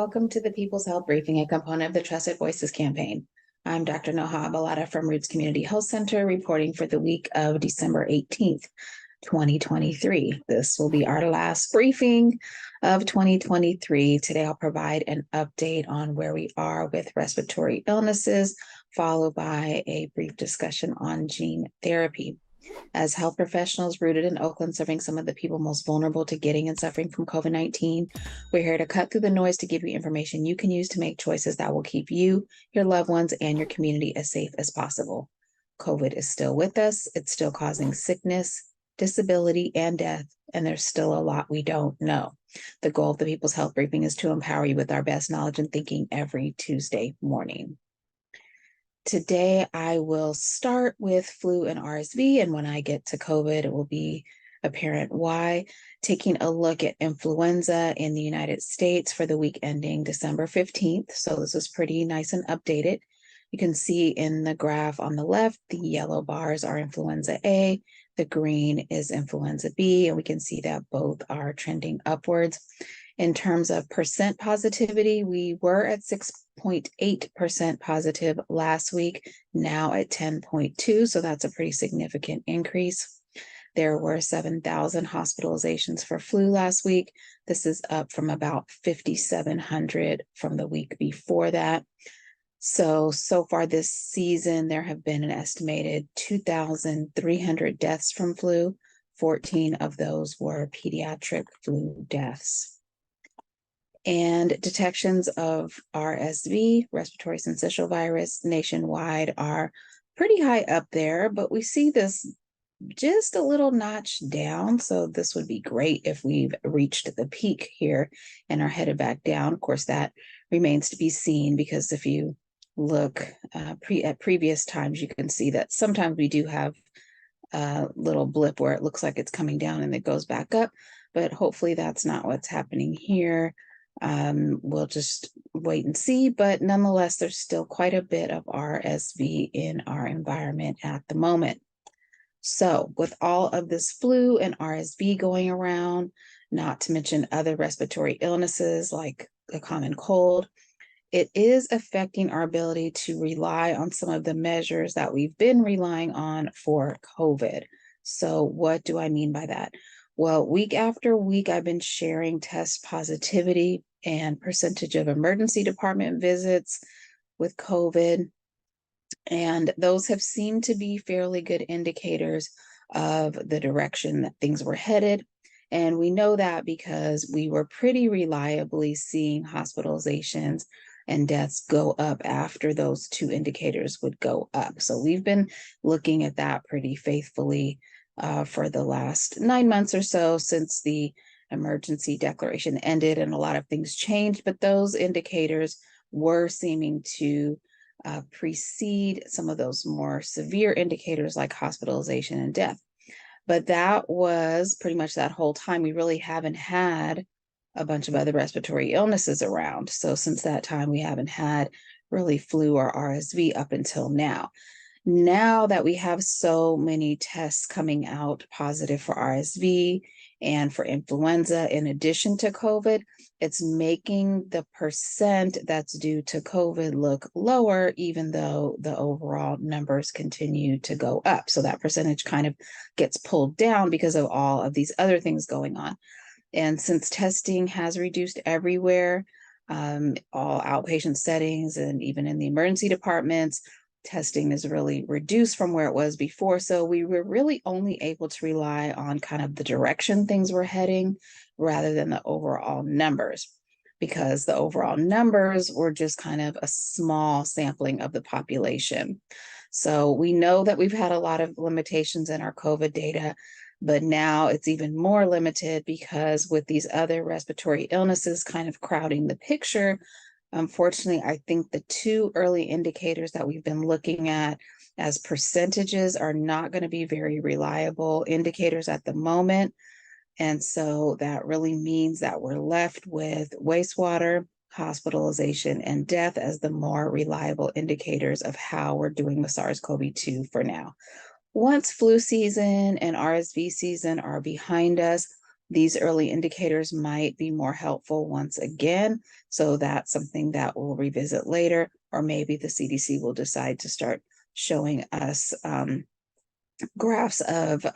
Welcome to the People's Health Briefing, a component of the Trusted Voices campaign. I'm Dr. Noha Balata from Roots Community Health Center, reporting for the week of December 18th, 2023. This will be our last briefing of 2023. Today, I'll provide an update on where we are with respiratory illnesses, followed by a brief discussion on gene therapy. As health professionals rooted in Oakland, serving some of the people most vulnerable to getting and suffering from COVID-19, we're here to cut through the noise to give you information you can use to make choices that will keep you, your loved ones, and your community as safe as possible. COVID is still with us. It's still causing sickness, disability, and death, and there's still a lot we don't know. The goal of the People's Health Briefing is to empower you with our best knowledge and thinking every Tuesday morning. Today, I will start with flu and RSV, and when I get to COVID, it will be apparent why. Taking a look at influenza in the United States for the week ending December 15th. So this is pretty nice and updated. You can see in the graph on the left, the yellow bars are influenza A, the green is influenza B, and we can see that both are trending upwards. In terms of percent positivity, we were at 6.8% positive last week, now at 10.2%, so that's a pretty significant increase. There were 7,000 hospitalizations for flu last week. This is up from about 5,700 from the week before that. So far this season, there have been an estimated 2,300 deaths from flu. 14 of those were pediatric flu deaths. And detections of RSV, respiratory syncytial virus, nationwide are pretty high up there, but we see this just a little notch down. So this would be great if we've reached the peak here and are headed back down. Of course, that remains to be seen, because if you look at previous times, you can see that sometimes we do have a little blip where it looks like it's coming down and it goes back up, but hopefully that's not what's happening here. We'll just wait and see, but nonetheless, there's still quite a bit of RSV in our environment at the moment. So with all of this flu and RSV going around, not to mention other respiratory illnesses like a common cold, it is affecting our ability to rely on some of the measures that we've been relying on for COVID. So what do I mean by that? Well, week after week, I've been sharing test positivity and percentage of emergency department visits with COVID. And those have seemed to be fairly good indicators of the direction that things were headed. And we know that because we were pretty reliably seeing hospitalizations and deaths go up after those two indicators would go up. So we've been looking at that pretty faithfully for the last 9 months or so since the emergency declaration ended, and a lot of things changed, but those indicators were seeming to precede some of those more severe indicators like hospitalization and death. But that was pretty much that whole time. We really haven't had a bunch of other respiratory illnesses around. So since that time, we haven't had really flu or RSV up until now. Now that we have so many tests coming out positive for RSV and for influenza, in addition to COVID, it's making the percent that's due to COVID look lower, even though the overall numbers continue to go up. So that percentage kind of gets pulled down because of all of these other things going on. And since testing has reduced everywhere, all outpatient settings and even in the emergency departments, testing is really reduced from where it was before. So we were really only able to rely on kind of the direction things were heading rather than the overall numbers, because the overall numbers were just kind of a small sampling of the population. So we know that we've had a lot of limitations in our COVID data, but now it's even more limited because with these other respiratory illnesses kind of crowding the picture, unfortunately, I think the two early indicators that we've been looking at as percentages are not going to be very reliable indicators at the moment. And so that really means that we're left with wastewater, hospitalization, and death as the more reliable indicators of how we're doing with SARS-CoV-2 for now. Once flu season and RSV season are behind us, These early indicators might be more helpful once again. So that's something that we'll revisit later, or maybe the CDC will decide to start showing us graphs of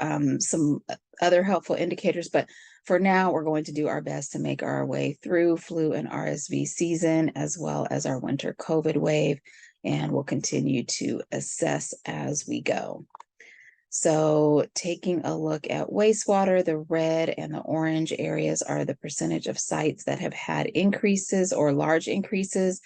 some other helpful indicators. But for now, we're going to do our best to make our way through flu and RSV season, as well as our winter COVID wave, and we'll continue to assess as we go. So taking a look at wastewater, the red and the orange areas are the percentage of sites that have had increases or large increases.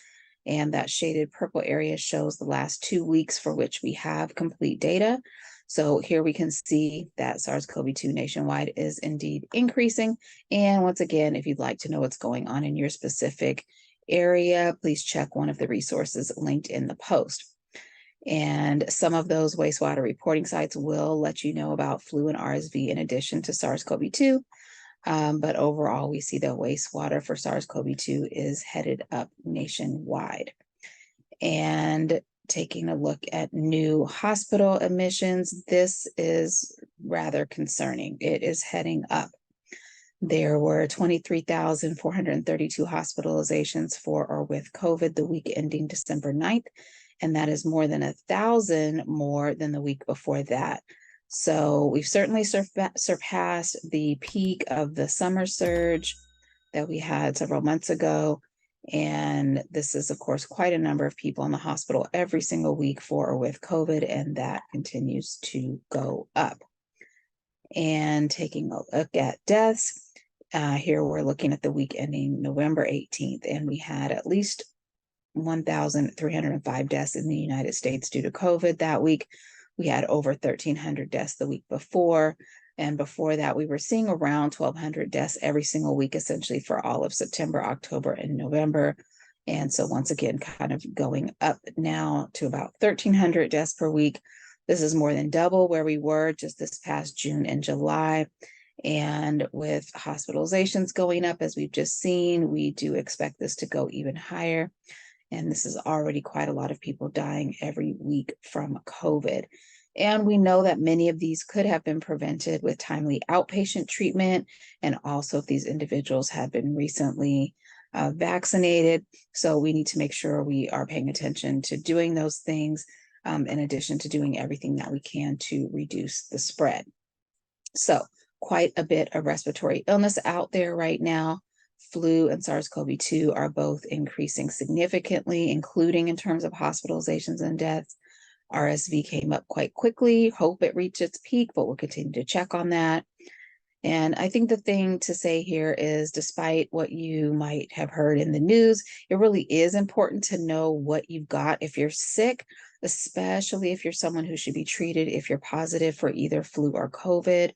And that shaded purple area shows the last 2 weeks for which we have complete data. So here we can see that SARS-CoV-2 nationwide is indeed increasing. And once again, if you'd like to know what's going on in your specific area, please check one of the resources linked in the post. And some of those wastewater reporting sites will let you know about flu and RSV in addition to SARS-CoV-2. But overall, we see the wastewater for SARS-CoV-2 is headed up nationwide. And taking a look at new hospital admissions, this is rather concerning. It is heading up. There were 23,432 hospitalizations for or with COVID the week ending December 9th, and that is more than 1,000 more than the week before that. So we've certainly surpassed the peak of the summer surge that we had several months ago. And this is, of course, quite a number of people in the hospital every single week for or with COVID, and that continues to go up. And taking a look at deaths, here we're looking at the week ending November 18th, and we had at least 1,305 deaths in the United States due to COVID that week. We had over 1,300 deaths the week before. And before that, we were seeing around 1,200 deaths every single week, essentially for all of September, October, and November. And so once again, kind of going up now to about 1,300 deaths per week. This is more than double where we were just this past June and July. And with hospitalizations going up, as we've just seen, we do expect this to go even higher. And this is already quite a lot of people dying every week from COVID. And we know that many of these could have been prevented with timely outpatient treatment. And also if these individuals had been recently vaccinated. So we need to make sure we are paying attention to doing those things, in addition to doing everything that we can to reduce the spread. So quite a bit of respiratory illness out there right now. Flu and SARS-CoV-2 are both increasing significantly, including in terms of hospitalizations and deaths. RSV came up quite quickly. Hope it reached its peak, but we'll continue to check on that. And I think the thing to say here is, despite what you might have heard in the news, it really is important to know what you've got if you're sick, especially if you're someone who should be treated if you're positive for either flu or COVID.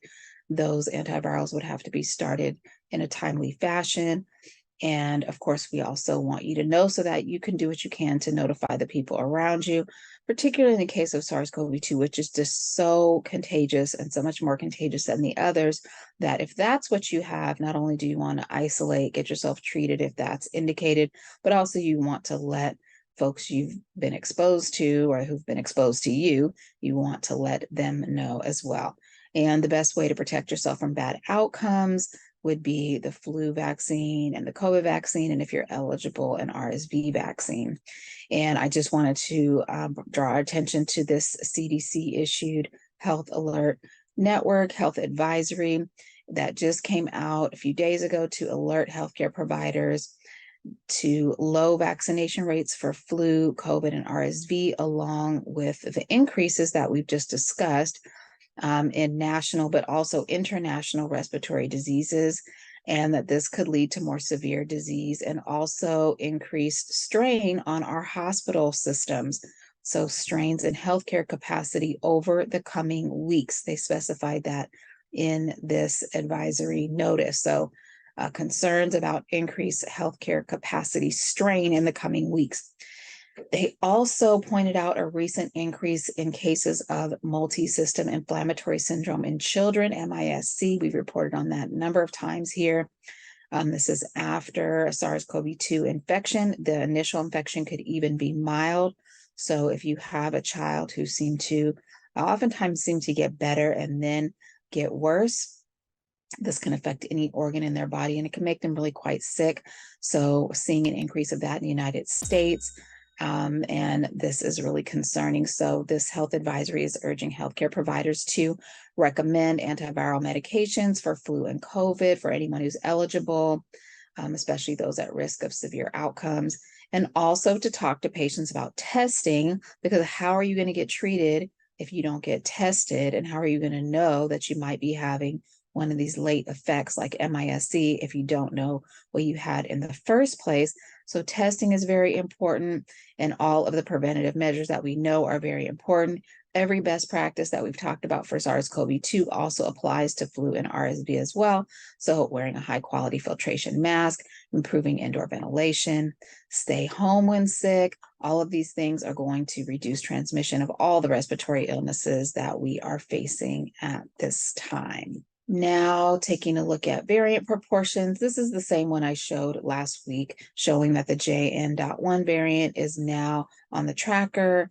Those antivirals would have to be started in a timely fashion. And of course, we also want you to know so that you can do what you can to notify the people around you, particularly in the case of SARS-CoV-2, which is just so contagious and so much more contagious than the others, that if that's what you have, not only do you want to isolate, get yourself treated if that's indicated, but also you want to let folks you've been exposed to or who've been exposed to you, you want to let them know as well. And the best way to protect yourself from bad outcomes would be the flu vaccine and the COVID vaccine, and if you're eligible, an RSV vaccine. And I just wanted to draw our attention to this CDC-issued Health Alert Network Health Advisory that just came out a few days ago to alert healthcare providers to low vaccination rates for flu, COVID, and RSV, along with the increases that we've just discussed in national, but also international respiratory diseases, and that this could lead to more severe disease and also increased strain on our hospital systems. So strains in healthcare capacity over the coming weeks. They specified that in this advisory notice. So concerns about increased healthcare capacity strain in the coming weeks. They also pointed out a recent increase in cases of multi-system inflammatory syndrome in children, MIS-C. We've reported on that a number of times here. This is after a SARS-CoV-2 infection. The initial infection could even be mild. So if you have a child who oftentimes seem to get better and then get worse, This can affect any organ in their body, and it can make them really quite sick. So seeing an increase of that in the United States, and this is really concerning. So this health advisory is urging healthcare providers to recommend antiviral medications for flu and COVID for anyone who's eligible, especially those at risk of severe outcomes, and also to talk to patients about testing, because how are you going to get treated if you don't get tested? And how are you going to know that you might be having one of these late effects like MISC if you don't know what you had in the first place? So testing is very important, and all of the preventative measures that we know are very important. Every best practice that we've talked about for SARS-CoV-2 also applies to flu and RSV as well. So wearing a high quality filtration mask, improving indoor ventilation, stay home when sick, all of these things are going to reduce transmission of all the respiratory illnesses that we are facing at this time. Now, taking a look at variant proportions, this is the same one I showed last week, showing that the JN.1 variant is now on the tracker.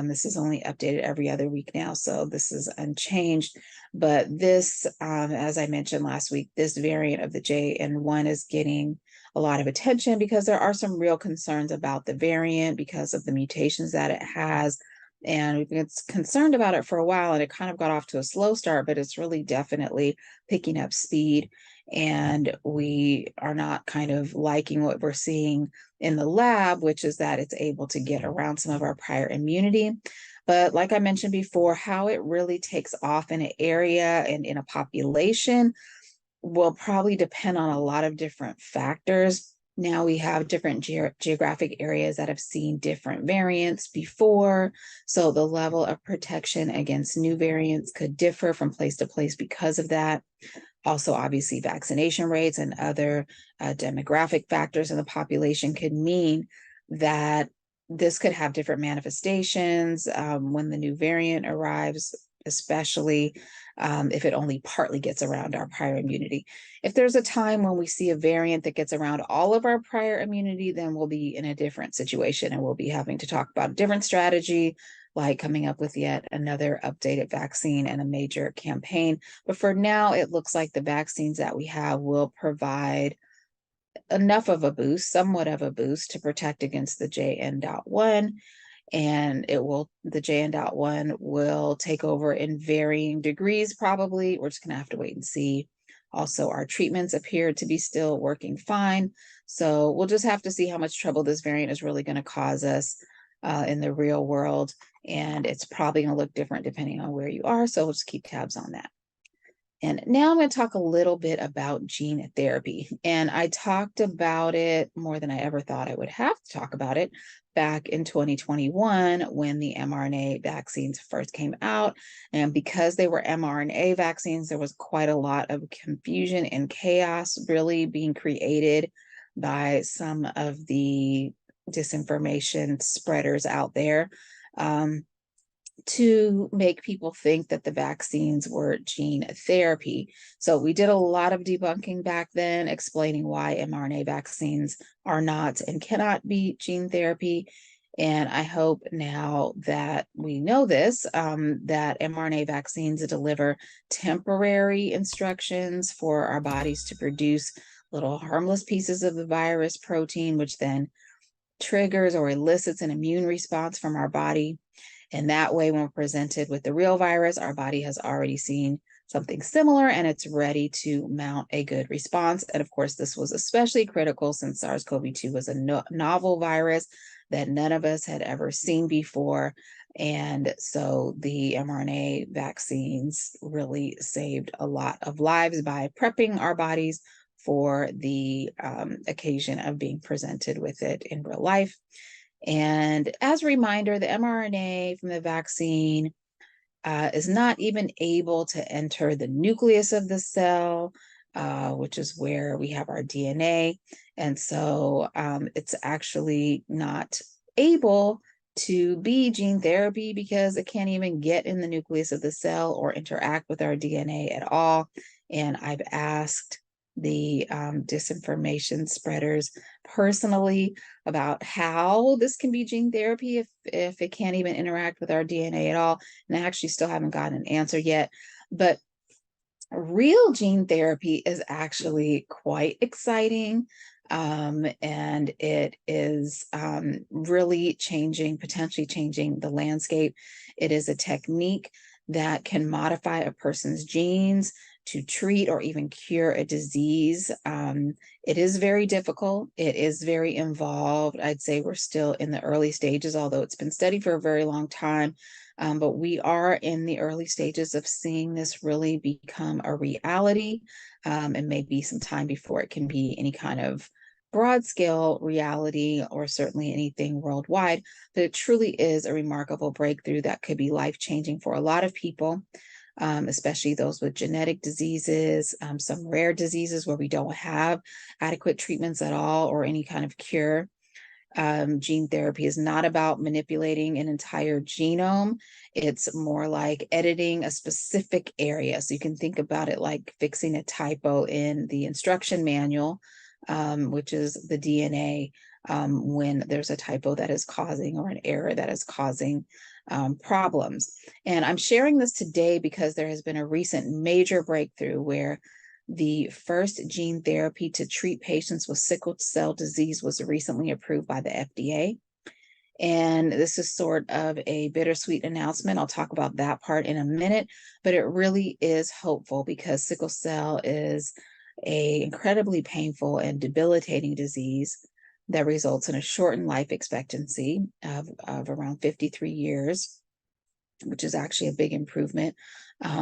This is only updated every other week now, so this is unchanged. But this, as I mentioned last week, this variant of the JN.1 is getting a lot of attention because there are some real concerns about the variant because of the mutations that it has. And we've been concerned about it for a while, and it kind of got off to a slow start, but it's really definitely picking up speed. And we are not kind of liking what we're seeing in the lab, which is that it's able to get around some of our prior immunity. But like I mentioned before, how it really takes off in an area and in a population will probably depend on a lot of different factors. Now we have different geographic areas that have seen different variants before. So the level of protection against new variants could differ from place to place because of that. Also, obviously, vaccination rates and other demographic factors in the population could mean that this could have different manifestations when the new variant arrives, especially if it only partly gets around our prior immunity. If there's a time when we see a variant that gets around all of our prior immunity, then we'll be in a different situation, and we'll be having to talk about a different strategy, like coming up with yet another updated vaccine and a major campaign. But for now, it looks like the vaccines that we have will provide enough of a boost, somewhat of a boost, to protect against the JN.1. And the JN.1 will take over in varying degrees, probably. We're just going to have to wait and see. Also, our treatments appear to be still working fine. So we'll just have to see how much trouble this variant is really going to cause us in the real world. And it's probably going to look different depending on where you are. So we'll just keep tabs on that. And now I'm going to talk a little bit about gene therapy. And I talked about it more than I ever thought I would have to talk about it back in 2021 when the mRNA vaccines first came out. And because they were mRNA vaccines, there was quite a lot of confusion and chaos really being created by some of the disinformation spreaders out there. To make people think that the vaccines were gene therapy. So we did a lot of debunking back then, explaining why mRNA vaccines are not and cannot be gene therapy. And I hope now that we know this, that mRNA vaccines deliver temporary instructions for our bodies to produce little harmless pieces of the virus protein, which then triggers or elicits an immune response from our body. And that way, when we're presented with the real virus, our body has already seen something similar and it's ready to mount a good response. And of course, this was especially critical since SARS-CoV-2 was a novel virus that none of us had ever seen before. And so the mRNA vaccines really saved a lot of lives by prepping our bodies for the occasion of being presented with it in real life. And as a reminder, the mRNA from the vaccine is not even able to enter the nucleus of the cell, which is where we have our DNA. And so it's actually not able to be gene therapy because it can't even get in the nucleus of the cell or interact with our DNA at all. And I've asked the disinformation spreaders personally about how this can be gene therapy if it can't even interact with our DNA at all. And I actually still haven't gotten an answer yet. But Real gene therapy is actually quite exciting. And it is really potentially changing the landscape. It is a technique that can modify a person's genes to treat or even cure a disease. It is very difficult. It is very involved. I'd say we're still in the early stages, although it's been studied for a very long time. But we are in the early stages of seeing this really become a reality, and maybe some time before it can be any kind of broad scale reality or certainly anything worldwide. But it truly is a remarkable breakthrough that could be life changing for a lot of people, especially those with genetic diseases, some rare diseases where we don't have adequate treatments at all or any kind of cure. Gene therapy is not about manipulating an entire genome. It's more like editing a specific area. So you can think about it like fixing a typo in the instruction manual, which is the DNA, when there's a typo that is causing or an error that is causing problems. And I'm sharing this today because there has been a recent major breakthrough where the first gene therapy to treat patients with sickle cell disease was recently approved by the FDA. And this is sort of a bittersweet announcement. I'll talk about that part in a minute, but it really is hopeful because sickle cell is an incredibly painful and debilitating disease that results in a shortened life expectancy of around 53 years, which is actually a big improvement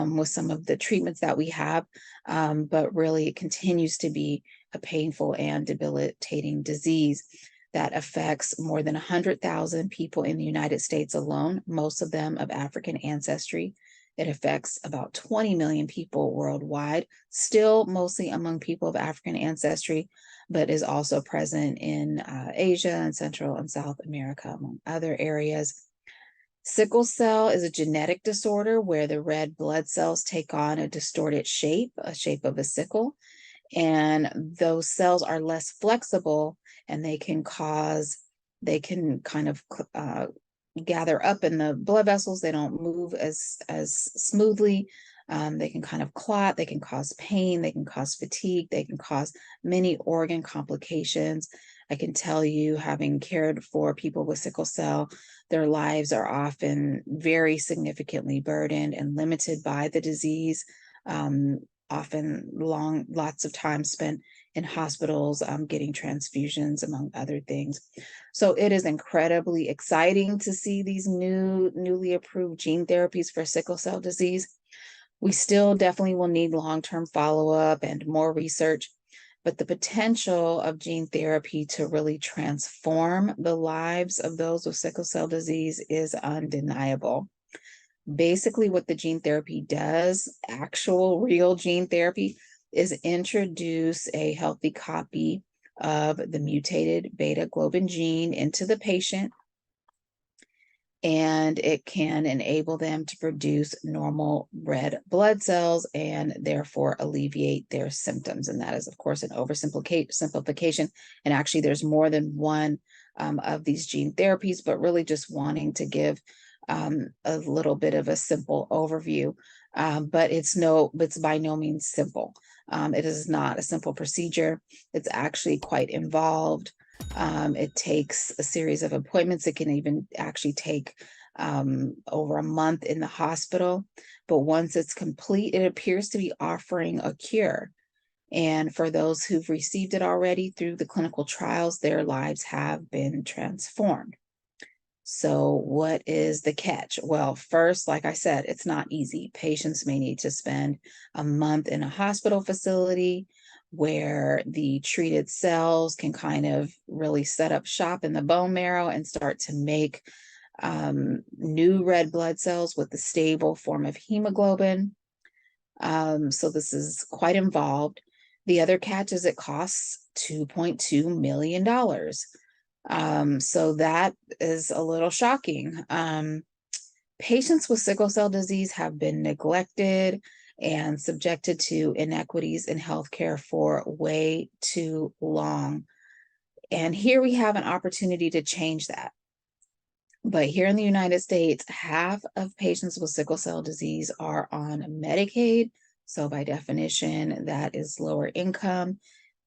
with some of the treatments that we have. But really, it continues to be a painful and debilitating disease that affects more than 100,000 people in the United States alone, most of them of African ancestry. It affects about 20 million people worldwide, still mostly among people of African ancestry, but is also present in Asia and Central and South America, among other areas. Sickle cell is a genetic disorder where the red blood cells take on a distorted shape, a shape of a sickle, and those cells are less flexible and they can kind of gather up in the blood vessels. They don't move as smoothly. They can kind of clot, they can cause pain, they can cause fatigue, they can cause many organ complications. I can tell you, having cared for people with sickle cell, their lives are often very significantly burdened and limited by the disease. Often lots of time spent in hospitals, getting transfusions, among other things. So it is incredibly exciting to see these newly approved gene therapies for sickle cell disease. We still definitely will need long-term follow-up and more research, but the potential of gene therapy to really transform the lives of those with sickle cell disease is undeniable. Basically, what the gene therapy does, actual real gene therapy, is introduce a healthy copy of the mutated beta globin gene into the patient, and it can enable them to produce normal red blood cells and therefore alleviate their symptoms. And that is, of course, an oversimplification. And actually, there's more than one of these gene therapies, but really just wanting to give a little bit of a simple overview. But it's by no means simple. It is not a simple procedure. It's actually quite involved. It takes a series of appointments. It can even actually take over a month in the hospital. But once it's complete, it appears to be offering a cure. And for those who've received it already through the clinical trials, their lives have been transformed. So what is the catch? Well, first, like I said, it's not easy. Patients may need to spend a month in a hospital facility where the treated cells can kind of really set up shop in the bone marrow and start to make new red blood cells with the stable form of hemoglobin. So this is quite involved. The other catch is it costs $2.2 million. So that is a little shocking. Patients with sickle cell disease have been neglected and subjected to inequities in healthcare for way too long. And here we have an opportunity to change that. But here in the United States, half of patients with sickle cell disease are on Medicaid, So by definition, that is lower income.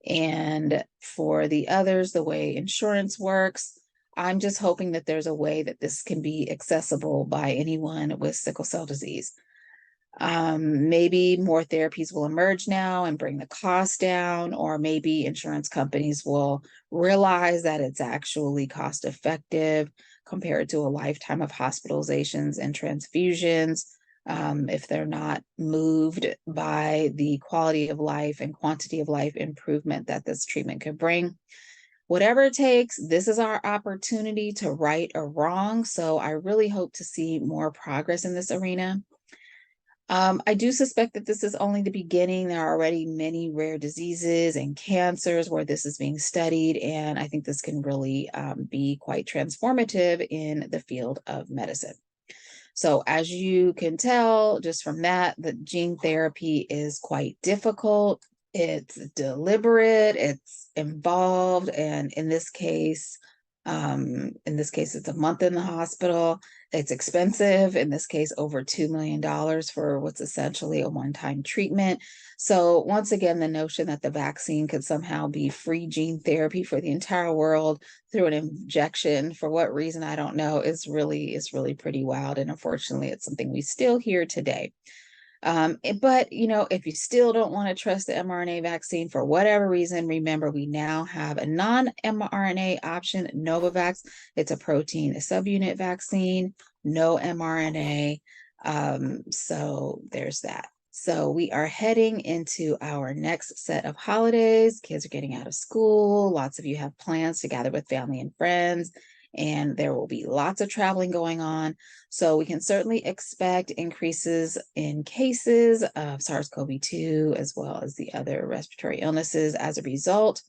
And for the others, the way insurance works, I'm just hoping that there's a way that this can be accessible by anyone with sickle cell disease. Maybe more therapies will emerge now and bring the cost down, or maybe insurance companies will realize that it's actually cost effective compared to a lifetime of hospitalizations and transfusions. If they're not moved by the quality of life and quantity of life improvement that this treatment could bring. Whatever it takes, this is our opportunity to right a wrong. So I really hope to see more progress in this arena. I do suspect that this is only the beginning. There are already many rare diseases and cancers where this is being studied, and I think this can really be quite transformative in the field of medicine. So as you can tell just from that, the gene therapy is quite difficult. It's deliberate, it's involved, and in this case, it's a month in the hospital. It's expensive. In this case, over $2 million for what's essentially a one-time treatment. So once again, the notion that the vaccine could somehow be free gene therapy for the entire world through an injection, for what reason, I don't know, is really pretty wild. And unfortunately, it's something we still hear today. But, if you still don't want to trust the mRNA vaccine for whatever reason, remember, we now have a non-mRNA option, Novavax. It's a protein, a subunit vaccine, no mRNA. So there's that. So we are heading into our next set of holidays. Kids are getting out of school. Lots of you have plans to gather with family and friends, and there will be lots of traveling going on. So we can certainly expect increases in cases of SARS-CoV-2 as well as the other respiratory illnesses as a result.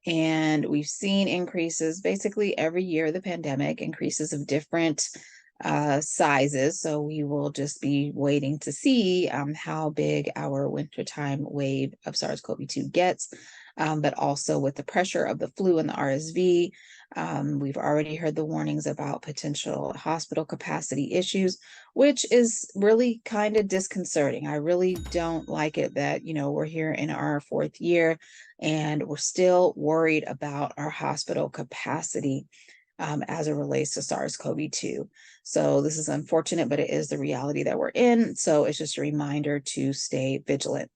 And we've seen increases basically every year of the pandemic, increases of different sizes. So we will just be waiting to see how big our wintertime wave of SARS-CoV-2 gets. But also with the pressure of the flu and the RSV, we've already heard the warnings about potential hospital capacity issues, which is really kind of disconcerting. I really don't like it that, we're here in our 4th year and we're still worried about our hospital capacity as it relates to SARS-CoV-2. So this is unfortunate, but it is the reality that we're in. So it's just a reminder to stay vigilant.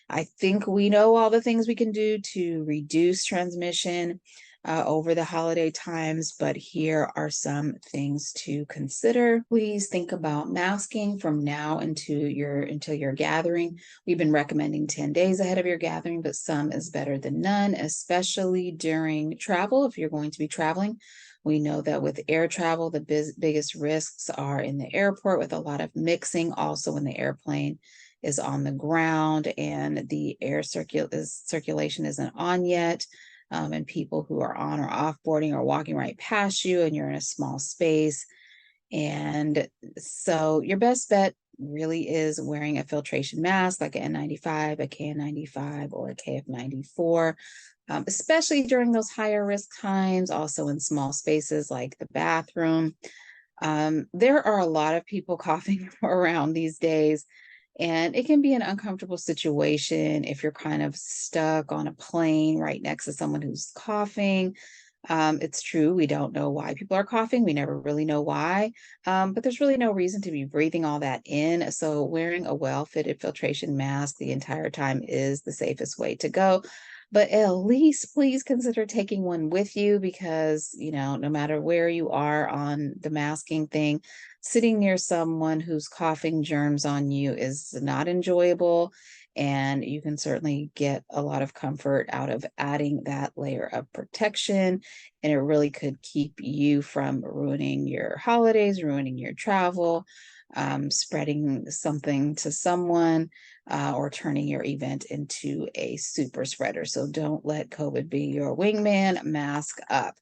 I think we know all the things we can do to reduce transmission over the holiday times, but here are some things to consider. Please think about masking from now until your gathering. We've been recommending 10 days ahead of your gathering, but some is better than none, especially during travel. If you're going to be traveling, we know that with air travel, the biggest risks are in the airport with a lot of mixing, also in the airplane is on the ground and the air circulation isn't on yet. And people who are on or off boarding are walking right past you and you're in a small space. And so your best bet really is wearing a filtration mask like an N95, a KN95, or a KF94, especially during those higher risk times, also in small spaces like the bathroom. There are a lot of people coughing around these days. And it can be an uncomfortable situation if you're kind of stuck on a plane right next to someone who's coughing. It's true, we don't know why people are coughing. We never really know why, but there's really no reason to be breathing all that in. So wearing a well-fitted filtration mask the entire time is the safest way to go. But at least please consider taking one with you because, no matter where you are on the masking thing, sitting near someone who's coughing germs on you is not enjoyable. And you can certainly get a lot of comfort out of adding that layer of protection. And it really could keep you from ruining your holidays, ruining your travel, spreading something to someone, or turning your event into a super spreader. So don't let COVID be your wingman. Mask up.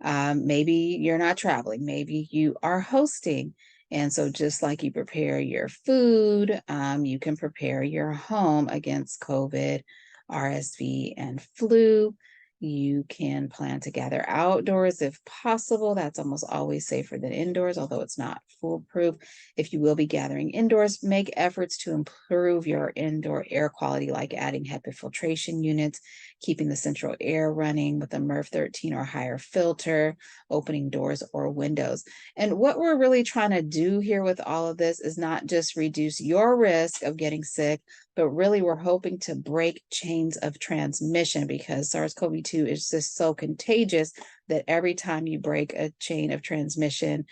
Maybe you're not traveling, maybe you are hosting. And so just like you prepare your food, you can prepare your home against COVID, RSV, and flu. You can plan to gather outdoors if possible. That's almost always safer than indoors, although it's not foolproof. If you will be gathering indoors, make efforts to improve your indoor air quality, like adding HEPA filtration units, keeping the central air running with a MERV 13 or higher filter, opening doors or windows. And what we're really trying to do here with all of this is not just reduce your risk of getting sick, but really we're hoping to break chains of transmission, because SARS-CoV-2 is just so contagious that every time you break a chain of transmission,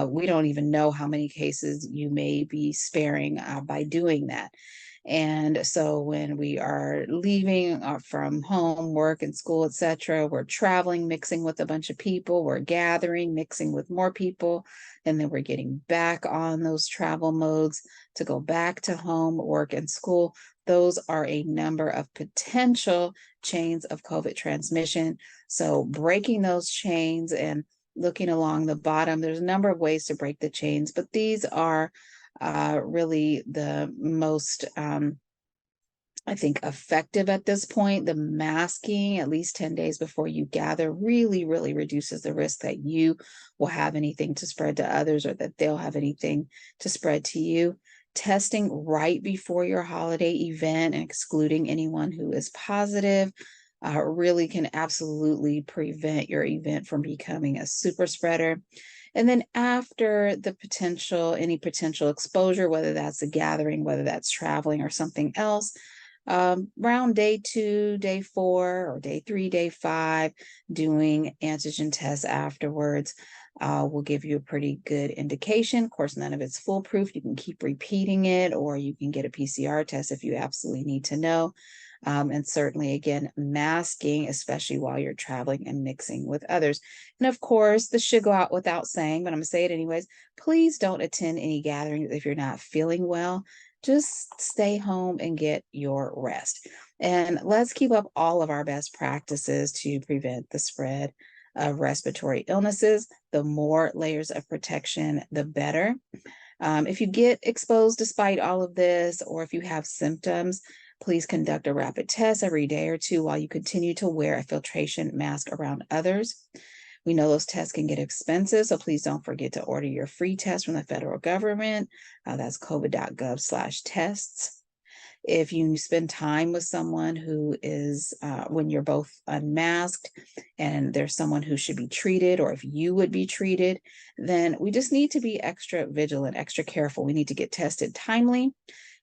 we don't even know how many cases you may be sparing by doing that. And so when we are leaving from home, work and school, etc., we're traveling, mixing with a bunch of people, we're gathering, mixing with more people, and then we're getting back on those travel modes to go back to home, work and school. Those are a number of potential chains of COVID transmission. So breaking those chains and looking along the bottom, there's a number of ways to break the chains, but these are really the most, I think, effective at this point. The masking at least 10 days before you gather really, really reduces the risk that you will have anything to spread to others, or that they'll have anything to spread to you. Testing right before your holiday event and excluding anyone who is positive really can absolutely prevent your event from becoming a super spreader. And then after the any potential exposure, whether that's a gathering, whether that's traveling or something else, around day 2, day 4, or day 3, day 5, doing antigen tests afterwards will give you a pretty good indication. Of course, none of it's foolproof. You can keep repeating it, or you can get a PCR test if you absolutely need to know. And certainly, again, masking, especially while you're traveling and mixing with others. And of course, this should go out without saying, but I'm going to say it anyways. Please don't attend any gatherings if you're not feeling well. Just stay home and get your rest. And let's keep up all of our best practices to prevent the spread of respiratory illnesses. The more layers of protection, the better. If you get exposed despite all of this, or if you have symptoms, please conduct a rapid test every day or two while you continue to wear a filtration mask around others. We know those tests can get expensive, so please don't forget to order your free test from the federal government. That's covid.gov/tests. If you spend time with someone who is, when you're both unmasked and there's someone who should be treated, or if you would be treated, then we just need to be extra vigilant, extra careful. We need to get tested timely.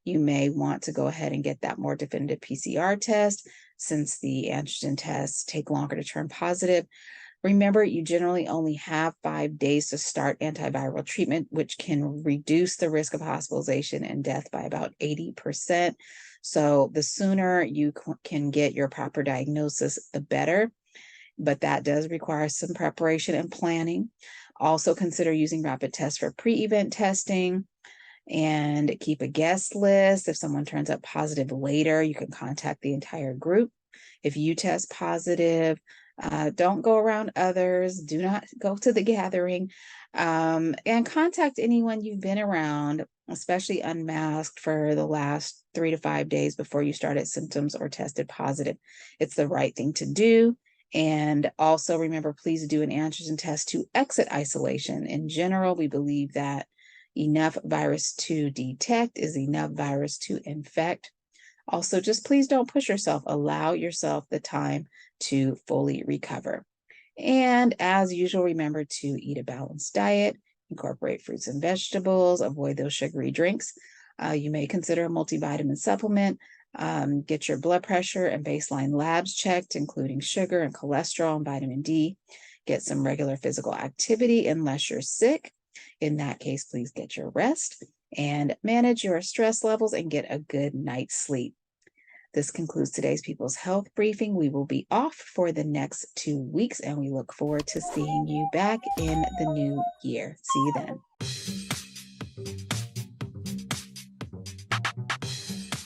You may want to go ahead and get that more definitive PCR test, since the antigen tests take longer to turn positive. Remember, you generally only have 5 days to start antiviral treatment, which can reduce the risk of hospitalization and death by about 80%. So the sooner you can get your proper diagnosis, the better. But that does require some preparation and planning. Also consider using rapid tests for pre-event testing, and keep a guest list. If someone turns up positive later, you can contact the entire group. If you test positive, don't go around others. Do not go to the gathering, and contact anyone you've been around, especially unmasked, for the last 3 to 5 days before you started symptoms or tested positive. It's the right thing to do. And also remember, please do an antigen test to exit isolation. In general, we believe that enough virus to detect is enough virus to infect. Also, just please don't push yourself. Allow yourself the time to fully recover. And as usual, remember to eat a balanced diet, incorporate fruits and vegetables, avoid those sugary drinks. You may consider a multivitamin supplement. Get your blood pressure and baseline labs checked, including sugar and cholesterol and vitamin D. Get some regular physical activity unless you're sick. In that case, please get your rest and manage your stress levels and get a good night's sleep. This concludes today's People's Health Briefing. We will be off for the next 2 weeks, and we look forward to seeing you back in the new year. See you then.